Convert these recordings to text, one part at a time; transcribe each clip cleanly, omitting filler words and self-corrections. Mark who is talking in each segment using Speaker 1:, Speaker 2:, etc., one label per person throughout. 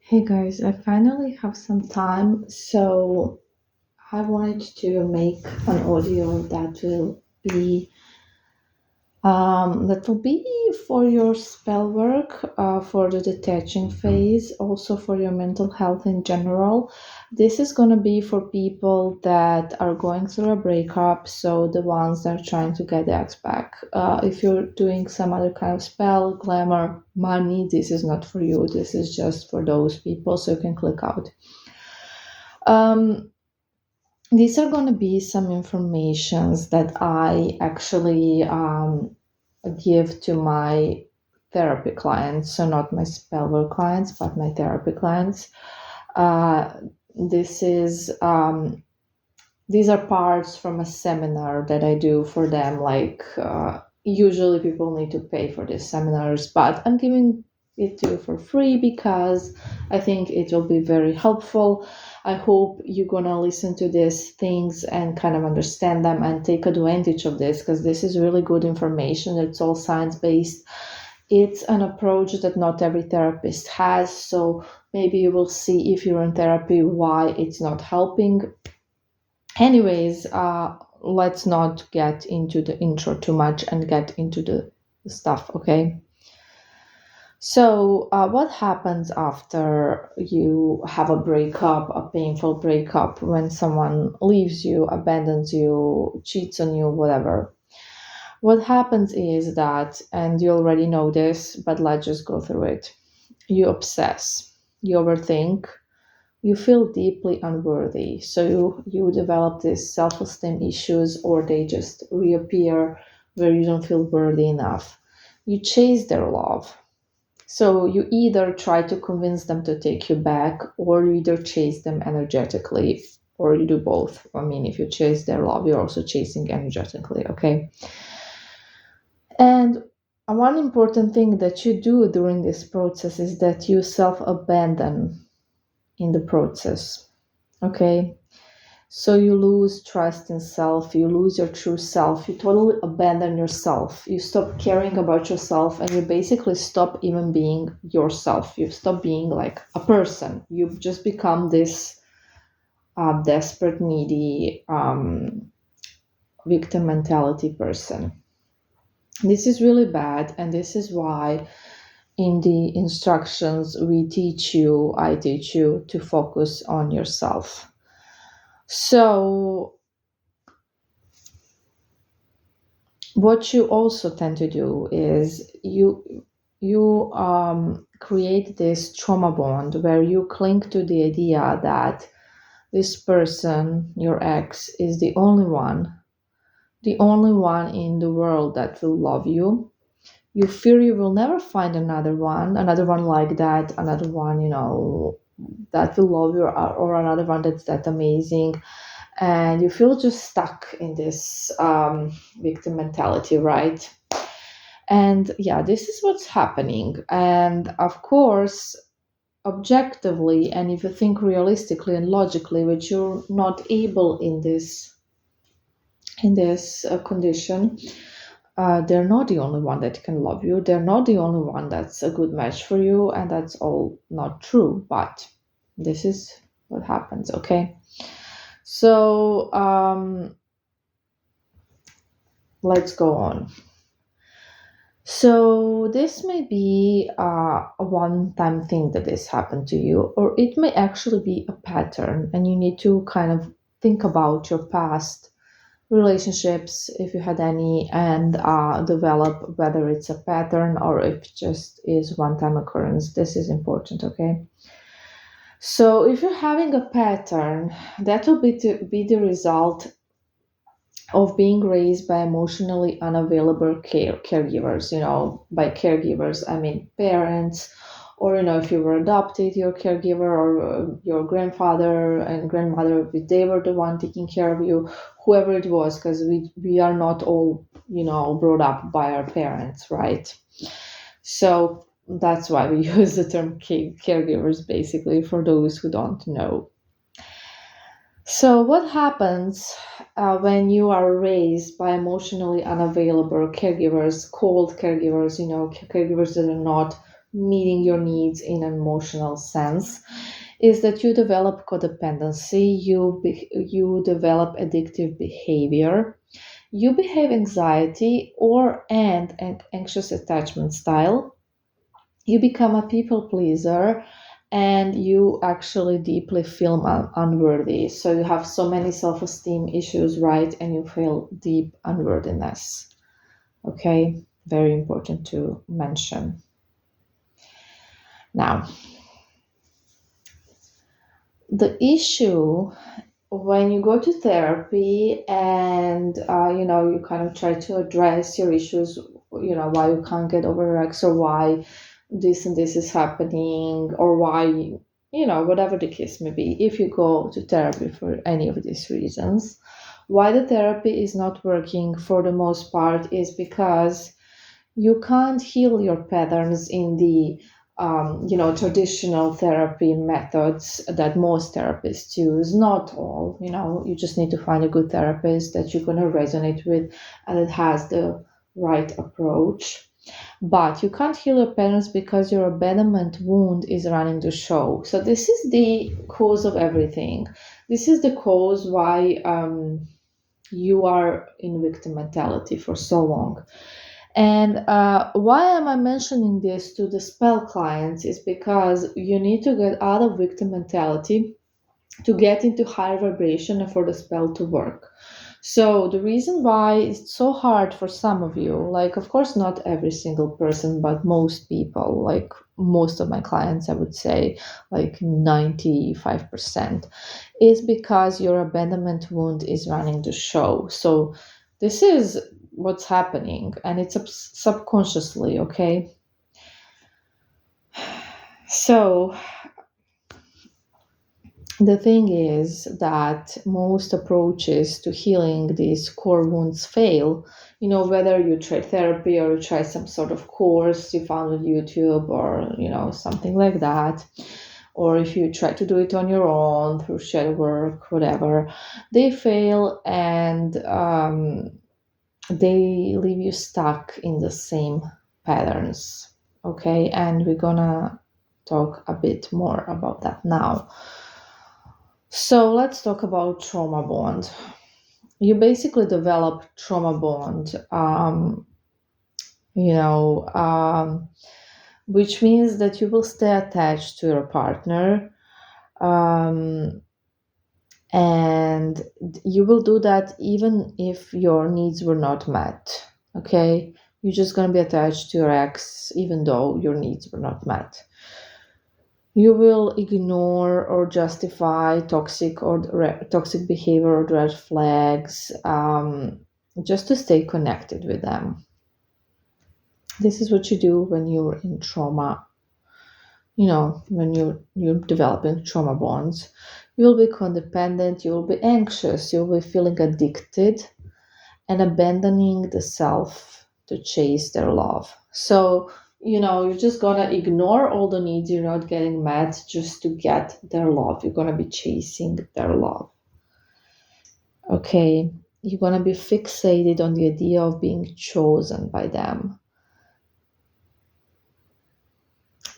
Speaker 1: Hey guys, I finally have some time, so I wanted to make an audio that will be for your spell work, for the detaching phase, also for your mental health in general. This is going to be for people that are going through a breakup, so the ones that are trying to get their ex back. If you're doing some other kind of spell, glamour, money, this is not for you. This is just for those people, so you can click out. Um, these are going to be some informations that I actually give to my therapy clients, so not my spellwork clients, but my therapy clients. Uh, this is these are parts from a seminar that I do for them. Usually people need to pay for these seminars, but I'm giving it to you for free because I think it will be very helpful. I hope you're gonna listen to these things and kind of understand them and take advantage of this because this is really good information. It's all science based. It's an approach that not every therapist has, so maybe you will see if you're in therapy why it's not helping. Anyways, let's not get into the intro too much and get into the stuff, okay? So, what happens after you have a breakup, a painful breakup, when someone leaves you, abandons you, cheats on you, whatever? What happens is that, and you already know this, but let's just go through it. You obsess, you overthink, you feel deeply unworthy. So you develop these self-esteem issues, or they just reappear where you don't feel worthy enough. You chase their love. So you either try to convince them to take you back, or you either chase them energetically, or you do both. I mean, if you chase their love, you're also chasing energetically, okay? And one important thing that you do during this process is that you self abandon in the process. Okay. So you lose trust in self, you lose your true self, you totally abandon yourself, you stop caring about yourself, and you basically stop even being yourself. You stop being like a person. You just become this desperate, needy, victim mentality person. This is really bad, and this is why in the instructions I teach you to focus on yourself. So what you also tend to do is you create this trauma bond where you cling to the idea that this person, your ex, is the only one in the world that will love you. You fear you will never find another one like that, another one, that will love you, or another one that's that amazing, and you feel just stuck in this victim mentality, right? And yeah, this is what's happening. And of course, objectively, and if you think realistically and logically, which you're not able in this condition, they're not the only one that can love you. They're not the only one that's a good match for you, and that's all not true. But this is what happens, okay? So let's go on. So this may be a one-time thing that this happened to you, or it may actually be a pattern, and you need to kind of think about your past relationships, if you had any, and develop whether it's a pattern or if it just is one-time occurrence. This is important, okay? So if you're having a pattern, that will be the result of being raised by emotionally unavailable caregivers. By caregivers I mean parents, or if you were adopted, your caregiver, or your grandfather and grandmother, if they were the one taking care of you, whoever it was, because we are not all brought up by our parents, right? So that's why we use the term caregivers, basically, for those who don't know. So, what happens when you are raised by emotionally unavailable caregivers, cold caregivers, caregivers that are not meeting your needs in an emotional sense, is that you develop codependency, you develop addictive behavior, you behave anxiety or and an anxious attachment style, you become a people pleaser, and you actually deeply feel unworthy. So you have so many self-esteem issues, right? And you feel deep unworthiness. Okay, very important to mention. Now, the issue when you go to therapy and you kind of try to address your issues, why you can't get over your ex, or why this and this is happening, or why, whatever the case may be, if you go to therapy for any of these reasons, why the therapy is not working for the most part is because you can't heal your patterns in the traditional therapy methods that most therapists use. Not all, you just need to find a good therapist that you're going to resonate with and it has the right approach. But you can't heal your patterns because your abandonment wound is running the show. So this is the cause of everything. This is the cause why you are in victim mentality for so long. And why am I mentioning this to the spell clients is because you need to get out of victim mentality to get into higher vibration and for the spell to work. So the reason why it's so hard for some of you, like of course not every single person, but most people, like most of my clients, I would say like 95%, is because your abandonment wound is running the show. So this is what's happening, and it's subconsciously, okay? So the thing is that most approaches to healing these core wounds fail. Whether you try therapy or you try some sort of course you found on YouTube, or something like that, or if you try to do it on your own through shadow work, whatever, they fail, and they leave you stuck in the same patterns. Okay, and we're gonna talk a bit more about that now. So let's talk about trauma bond. You basically develop trauma bond, you know, um, which means that you will stay attached to your partner, um, and you will do that even if your needs were not met. Okay, you're just going to be attached to your ex even though your needs were not met. You will ignore or justify toxic behavior or red flags, just to stay connected with them. This is what you do when you're in trauma. When you're developing trauma bonds, you'll be codependent, you'll be anxious, you'll be feeling addicted, and abandoning the self to chase their love. So, you're just gonna ignore all the needs you're not getting met just to get their love. You're gonna be chasing their love. Okay, you're gonna be fixated on the idea of being chosen by them.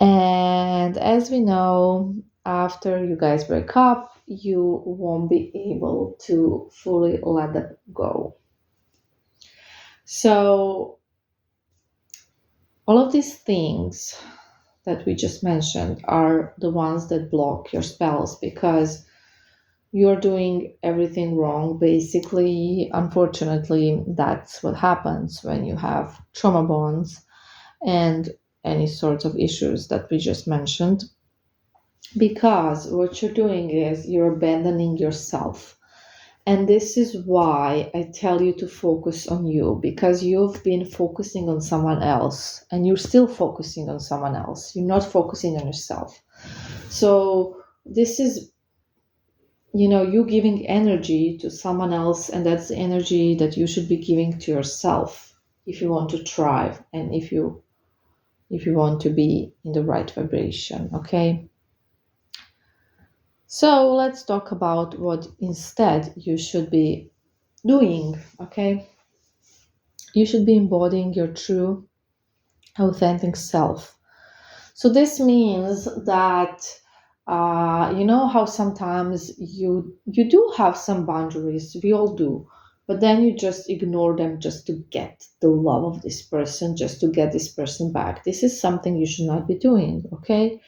Speaker 1: And as we know, after you guys break up, you won't be able to fully let that go. So, all of these things that we just mentioned are the ones that block your spells because you're doing everything wrong. Basically, unfortunately, that's what happens when you have trauma bonds and any sorts of issues that we just mentioned. Because what you're doing is you're abandoning yourself. And this is why I tell you to focus on you, because you've been focusing on someone else and you're still focusing on someone else. You're not focusing on yourself. So this is, you giving energy to someone else, and that's the energy that you should be giving to yourself if you want to thrive and if you want to be in the right vibration, okay? So let's talk about what instead you should be doing, okay? You should be embodying your true, authentic self. So this means that you know how sometimes you do have some boundaries. We all do, but then you just ignore them just to get the love of this person, just to get this person back. This is something you should not be doing. Okay,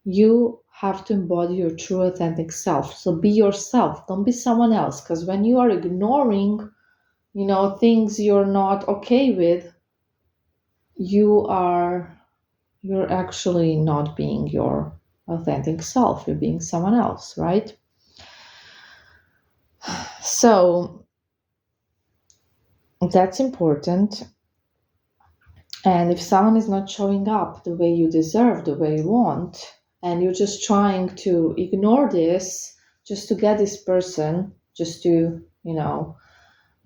Speaker 1: you have to embody your true authentic self. So be yourself. Don't be someone else. Because when you are ignoring, things you're not okay with, you are you're actually not being your authentic self. You're being someone else, right? So that's important. And if someone is not showing up the way you deserve, the way you want, and you're just trying to ignore this just to get this person, just to,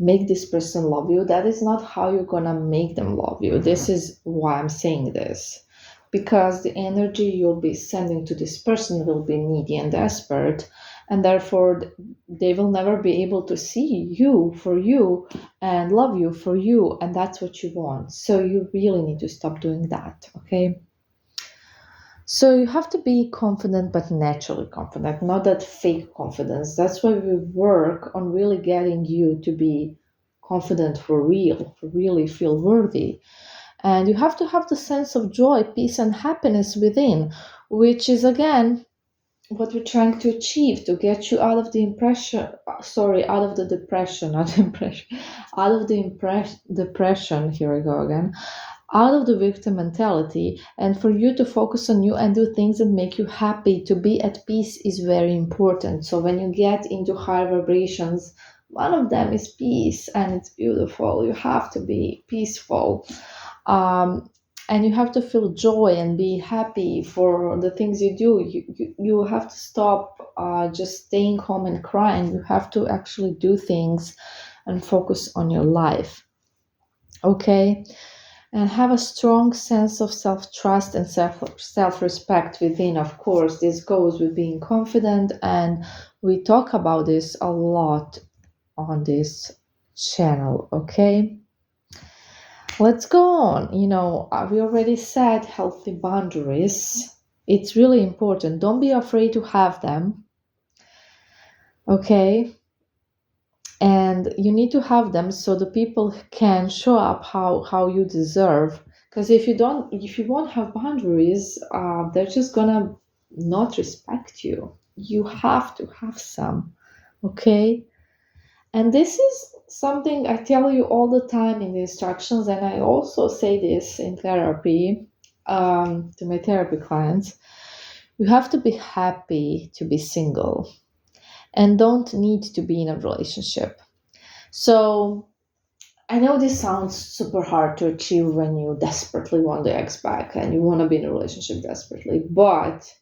Speaker 1: make this person love you, that is not how you're gonna make them love you. This is why I'm saying this. Because the energy you'll be sending to this person will be needy and desperate, and therefore they will never be able to see you for you and love you for you, and that's what you want. So you really need to stop doing that, okay? So you have to be confident, but naturally confident, not that fake confidence. That's why we work on really getting you to be confident for real, for really feel worthy. And you have to have the sense of joy, peace, and happiness within, which is again what we're trying to achieve to get you out of the out of the depression, not impression, out of the depression. Here we go again, out of the victim mentality, and for you to focus on you and do things that make you happy. To be at peace is very important. So when you get into higher vibrations, one of them is peace, and it's beautiful. You have to be peaceful. um, and you have to feel joy and be happy for the things you do. You have to stop just staying home and crying. You have to actually do things and focus on your life, okay? And have a strong sense of self-trust and self-respect within. Of course, this goes with being confident, and we talk about this a lot on this channel, okay? Let's go on. We already said healthy boundaries. It's really important. Don't be afraid to have them, okay? And you need to have them so the people can show up how you deserve. Because if you won't have boundaries, they're just gonna not respect you. You have to have some, okay? And this is something I tell you all the time in the instructions, and I also say this in therapy, to my therapy clients. You have to be happy to be single and don't need to be in a relationship. So I know this sounds super hard to achieve when you desperately want the ex back and you want to be in a relationship desperately, but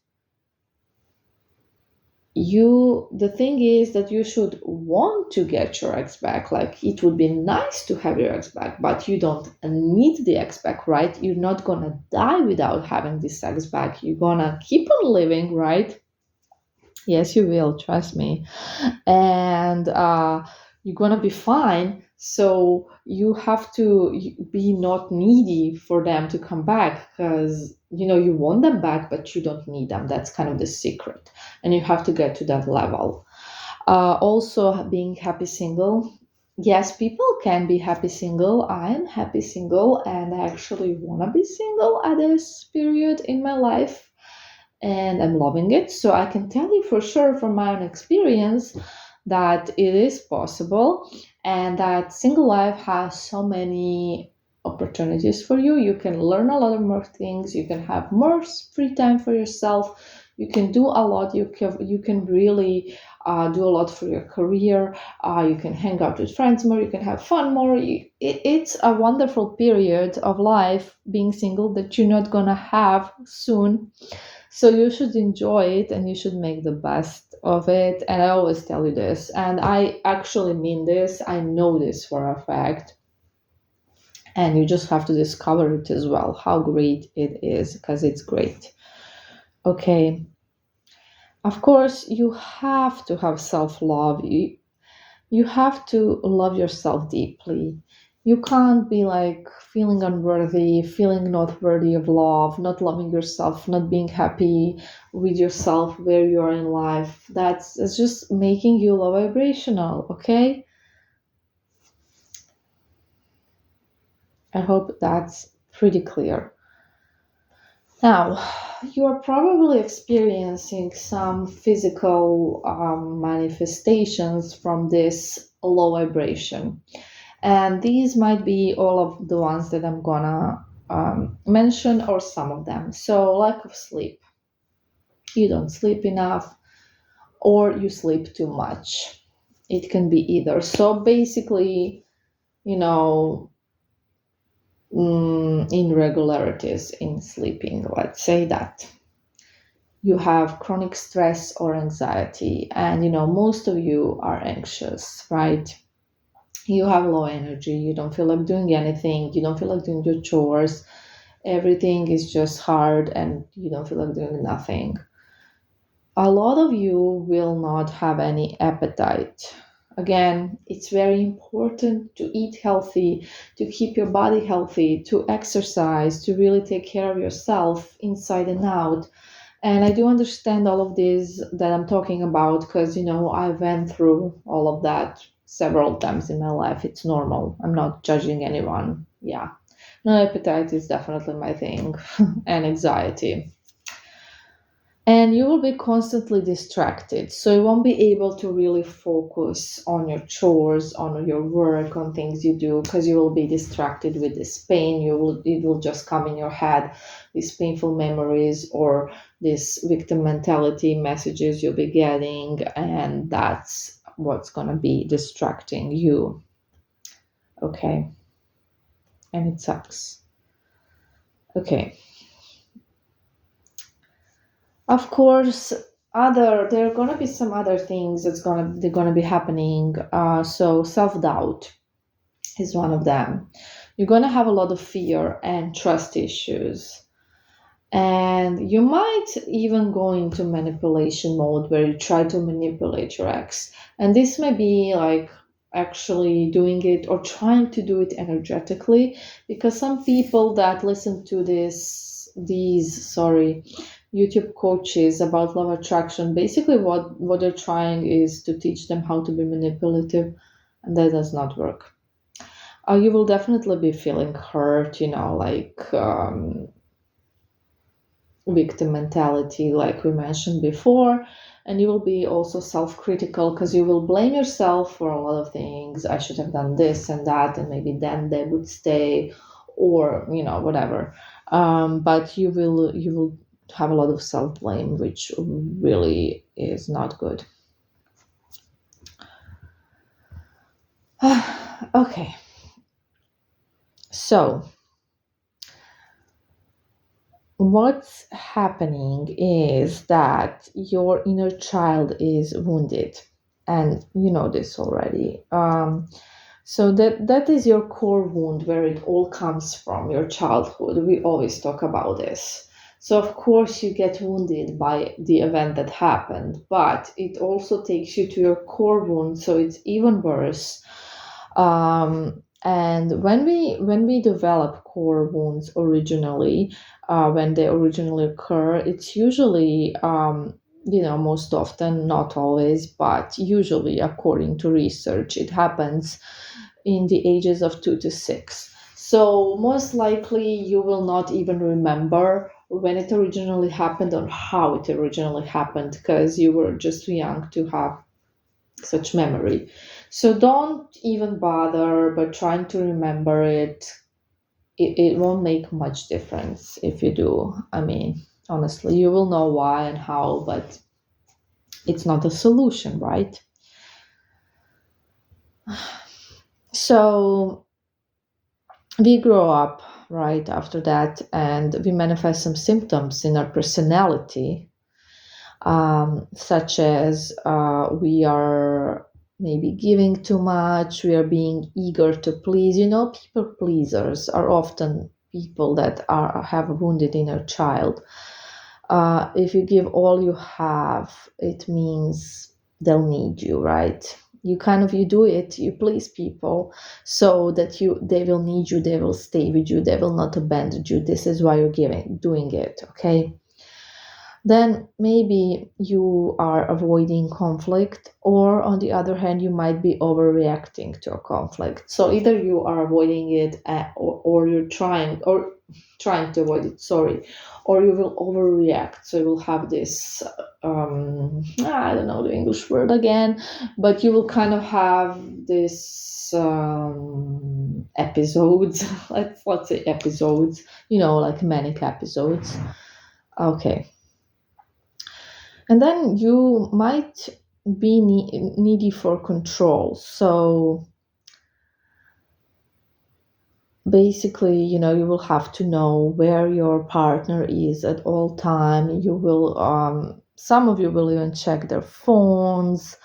Speaker 1: the thing is that you should want to get your ex back. Like, it would be nice to have your ex back, but you don't need the ex back, right? You're not gonna die without having this ex back. You're gonna keep on living, right? Yes, you will, trust me. And you're gonna be fine. So you have to be not needy for them to come back, because you want them back, but you don't need them. That's kind of the secret, and you have to get to that level. Also, being happy single. Yes, people can be happy single. I am happy single, and I actually want to be single at this period in my life, and I'm loving it. So I can tell you for sure from my own experience that it is possible, and that single life has so many opportunities for you. You can learn a lot of more things. You can have more free time for yourself. You can do a lot. You can really do a lot for your career. You can hang out with friends more. You can have fun more. It's a wonderful period of life being single that you're not gonna have soon. So you should enjoy it and you should make the best of it. And I always tell you this, and I actually mean this. I know this for a fact. And you just have to discover it as well, how great it is, because it's great. Okay. Of course, you have to have self love. You have to love yourself deeply. You can't be like feeling unworthy, feeling not worthy of love, not loving yourself, not being happy with yourself where you are in life. It's just making you low vibrational, okay? I hope that's pretty clear. Now, you are probably experiencing some physical manifestations from this low vibration. And these might be all of the ones that I'm gonna mention, or some of them. So, lack of sleep. You don't sleep enough, or you sleep too much. It can be either. So, basically, you know, irregularities in sleeping, let's say that. You have chronic stress or anxiety, and most of you are anxious, right? You have low energy, you don't feel like doing anything, you don't feel like doing your chores, everything is just hard, and you don't feel like doing nothing. A lot of you will not have any appetite. Again, it's very important to eat healthy, to keep your body healthy, to exercise, to really take care of yourself inside and out. And I do understand all of this that I'm talking about because, I went through all of that several times in my life. It's normal. I'm not judging anyone. Yeah. No, appetite is definitely my thing, and anxiety. And you will be constantly distracted. So you won't be able to really focus on your chores, on your work, on things you do, because you will be distracted with this pain. It will just come in your head, these painful memories or this victim mentality messages you'll be getting, and that's what's gonna be distracting you. Okay. And it sucks. Okay. Of course, there are gonna be some other things they're gonna be happening. So self-doubt is one of them. You're gonna have a lot of fear and trust issues. And you might even go into manipulation mode where you try to manipulate your ex. And this may be like actually doing it or trying to do it energetically, because some people that listen to these YouTube coaches about love attraction, basically what they're trying is to teach them how to be manipulative, and that does not work. You will definitely be feeling hurt, like victim mentality, like we mentioned before. And you will be also self-critical because you will blame yourself for a lot of things. I should have done this and that, and maybe then they would stay, or whatever. But you will have a lot of self-blame, which really is not good. Okay, so what's happening is that your inner child is wounded, and you know this already. So that is your core wound, where it all comes from, your childhood. We always talk about this. So of course you get wounded by the event that happened, but it also takes you to your core wound, so it's even worse. And when we develop core wounds originally, when they originally occur, it's usually most often, not always, but usually, according to research, it happens in the ages of 2 to 6. So most likely you will not even remember when it originally happened or how it originally happened, because you were just too young to have such memory. So don't even bother by trying to remember it. It won't make much difference if you do. I mean, honestly, you will know why and how, but it's not a solution, right? So we grow up right after that, and we manifest some symptoms in our personality, such as we are maybe giving too much, we are being eager to please. People pleasers are often people that have a wounded inner child. If you give all you have, it means they'll need you, right? You do it, you please people so that they will need you, they will stay with you, they will not abandon you. This is why you're doing it, okay? Then maybe you are avoiding conflict, or on the other hand, you might be overreacting to a conflict. So either you are avoiding it, or you're trying to avoid it, sorry, or you will overreact. So you will have this, I don't know the English word again, but you will kind of have this episodes, let's say episodes, like manic episodes. Okay. And then you might be needy for control. So basically, you will have to know where your partner is at all time. You will, some of you will even check their phones,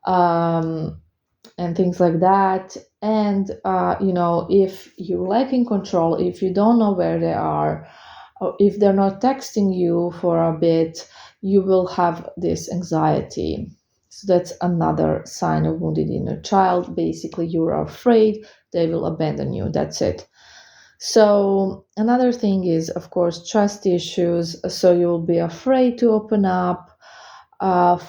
Speaker 1: and things like that. And if you're lacking control, if you don't know where they are, or if they're not texting you for a bit, you will have this anxiety. So that's another sign of wounded inner child. Basically, you're afraid they will abandon you. That's it. So another thing is, of course, trust issues. So you'll be afraid to open up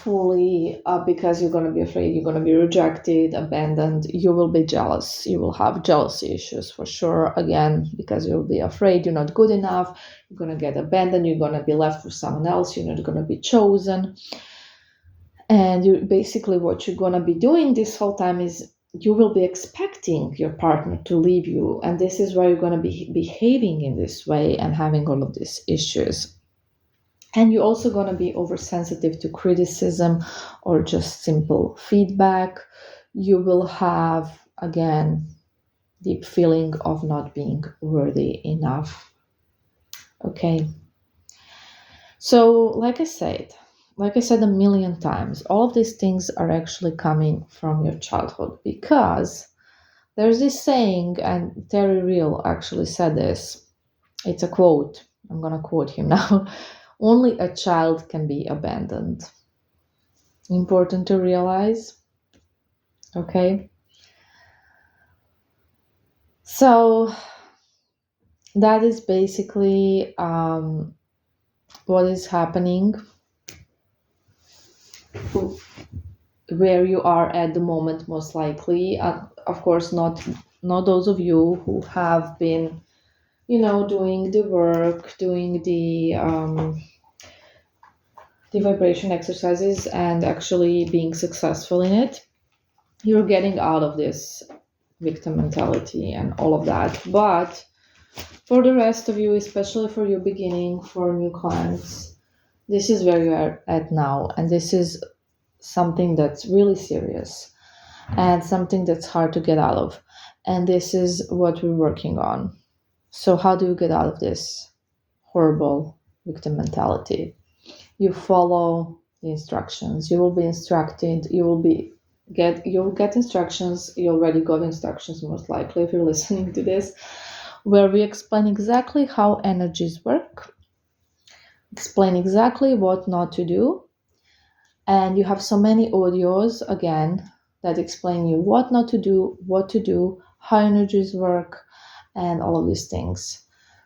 Speaker 1: fully, because you're going to be afraid you're going to be rejected, abandoned. You will be jealous. You will have jealousy issues for sure, again, because you'll be afraid you're not good enough, you're going to get abandoned, you're going to be left with someone else, you're not going to be chosen. And you basically, what you're going to be doing this whole time is you will be expecting your partner to leave you, and this is why you're going to be behaving in this way and having all of these issues. And you're also going to be oversensitive to criticism or just simple feedback. You will have, again, deep feeling of not being worthy enough. Okay. So, like I said a million times, all of these things are actually coming from your childhood, because there's this saying, and Terry Real actually said this. It's a quote. I'm going to quote him now. Only a child can be abandoned. Important to realize. Okay. So that is basically what is happening, where you are at the moment, most likely. Of course, not those of you who have been, doing the work, doing the vibration exercises and actually being successful in it. You're getting out of this victim mentality and all of that. But for the rest of you, especially for your beginning, for new clients, this is where you are at now. And this is something that's really serious and something that's hard to get out of. And this is what we're working on. So how do you get out of this horrible victim mentality? You follow the instructions. You will be instructed. You'll get instructions. You already got instructions, most likely, if you're listening to this, where we explain exactly how energies work, explain exactly what not to do. And you have so many audios, again, that explain you what not to do, what to do, how energies work, and all of these things.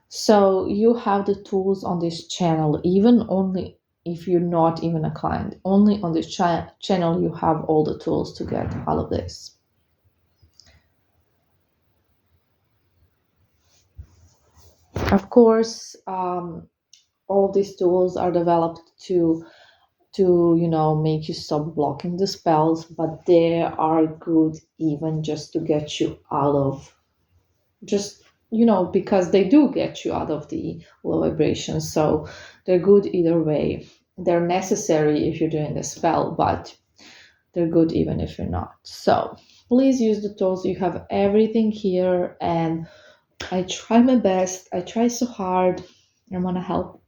Speaker 1: So you have the tools on this channel, even only if you're not even a client. Only on this channel you have all the tools to get out of this. Of course, all of these tools are developed to make you stop blocking the spells, but they are good even just to get you out of, just because they do get you out of the low vibrations. So they're good either way. They're necessary if you're doing a spell, but they're good even if you're not. So please use the tools. You have everything here, and I try my best. I try so hard. I want to help